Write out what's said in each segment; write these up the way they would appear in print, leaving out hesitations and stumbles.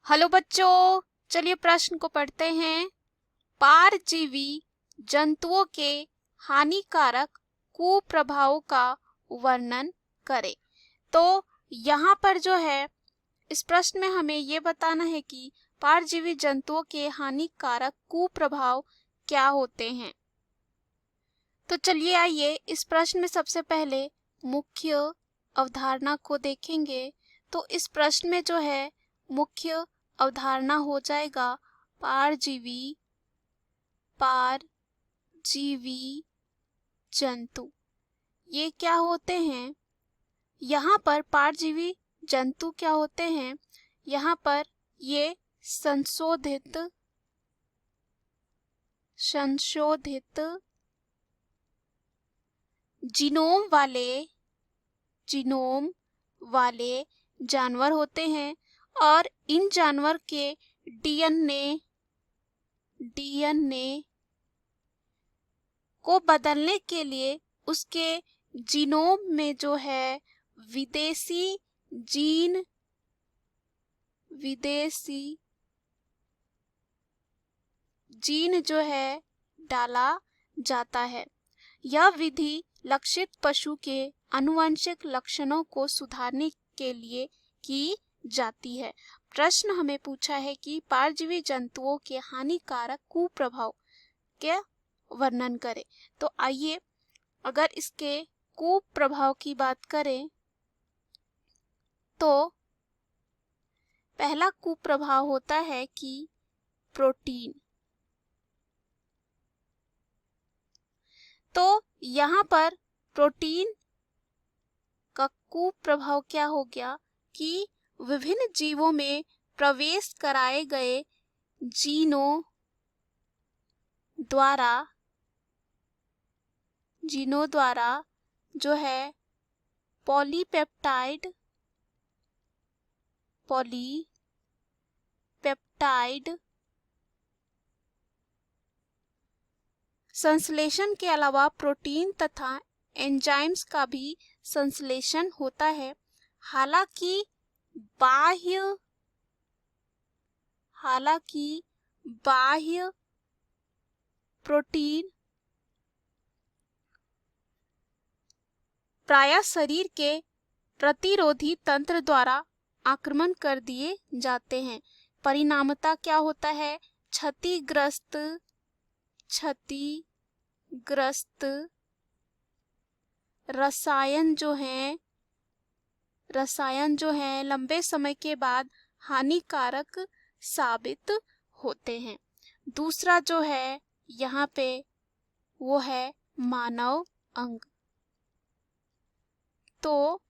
Hello बच्चों, चलिए प्रश्न को पढ़ते हैं। परजीवी जंतुओं के हानिकारक कुप्रभावों का वर्णन करें। तो यहाँ पर जो है इस प्रश्न में हमें ये बताना है कि परजीवी जंतुओं के हानिकारक कुप्रभाव क्या होते हैं। तो चलिए आइए इस प्रश्न में सबसे पहले मुख्य अवधारणा को देखेंगे। तो इस प्रश्न में जो है मुख्य अवधारणा हो जाएगा परजीवी जंतु। ये क्या होते हैं? यहाँ पर परजीवी जंतु क्या होते हैं? यहाँ पर ये संशोधित जीनोम वाले जानवर होते हैं और इन जानवर के डीएनए को बदलने के लिए उसके जीनोम में जो है विदेशी जीन जो है डाला जाता है। यह विधि लक्षित पशु के आनुवंशिक लक्षणों को सुधारने के लिए की जाती है। प्रश्न हमें पूछा है कि परजीवी जंतुओं के हानिकारक कुप्रभाव के वर्णन करें। तो आइए अगर इसके कुप्रभाव की बात करें तो पहला कुप्रभाव होता है कि प्रोटीन। तो यहाँ पर प्रोटीन का कुप्रभाव क्या हो गया कि विभिन्न जीवों में प्रवेश कराए गए जीनों द्वारा जो है पॉलीपेप्टाइड संश्लेषण के अलावा प्रोटीन तथा एंजाइम्स का भी संश्लेषण होता है। हालांकि बाह्य प्रोटीन प्रायः शरीर के प्रतिरोधी तंत्र द्वारा आक्रमण कर दिए जाते हैं। परिणामतः क्या होता है? क्षतिग्रस्त रसायन जो है लंबे समय के बाद हानिकारक साबित होते हैं। दूसरा जो है यहाँ पे वो है मानव अंग। तो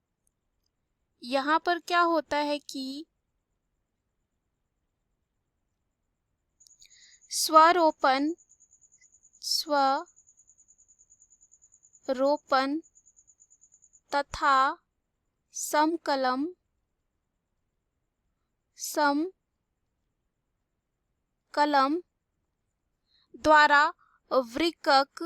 यहाँ पर क्या होता है कि स्वरोपण तथा समकलम द्वारा वृक्क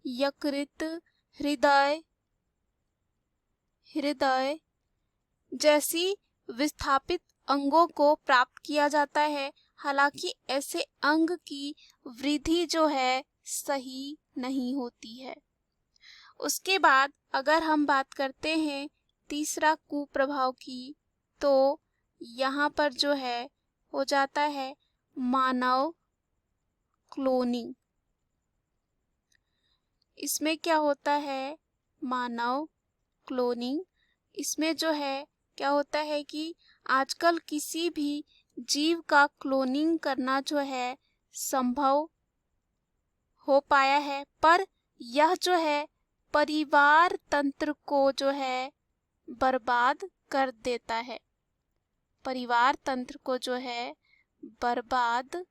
यकृत हृदय जैसी विस्थापित अंगों को प्राप्त किया जाता है। हालांकि ऐसे अंग की वृद्धि जो है सही नहीं होती है। उसके बाद अगर हम बात करते हैं तीसरा कुप्रभाव की, तो यहाँ पर जो है हो जाता है मानव क्लोनिंग। इसमें क्या होता है? मानव क्लोनिंग। इसमें जो है क्या होता है कि आजकल किसी भी जीव का क्लोनिंग करना जो है संभव हो पाया है, पर यह जो है परिवार तंत्र को जो है बर्बाद कर देता है। परिवार तंत्र को जो है बर्बाद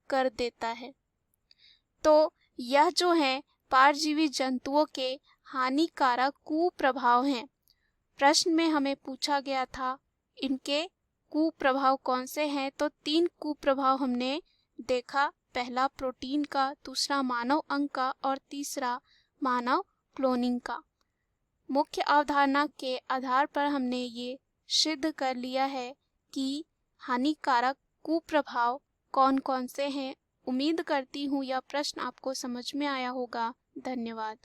कर देता है। तो यह जो है परजीवी जंतुओं के हानिकारक कुप्रभाव हैं। प्रश्न में हमें पूछा गया था इनके कुप्रभाव कौन से हैं। तो 3 कुप्रभाव हमने देखा। पहला प्रोटीन का, दूसरा मानव अंग का और तीसरा मानव क्लोनिंग का। मुख्य अवधारणा के आधार पर हमने ये सिद्ध कर लिया है कि हानिकारक कुप्रभाव कौन कौन से हैं। उम्मीद करती हूँ यह प्रश्न आपको समझ में आया होगा। धन्यवाद।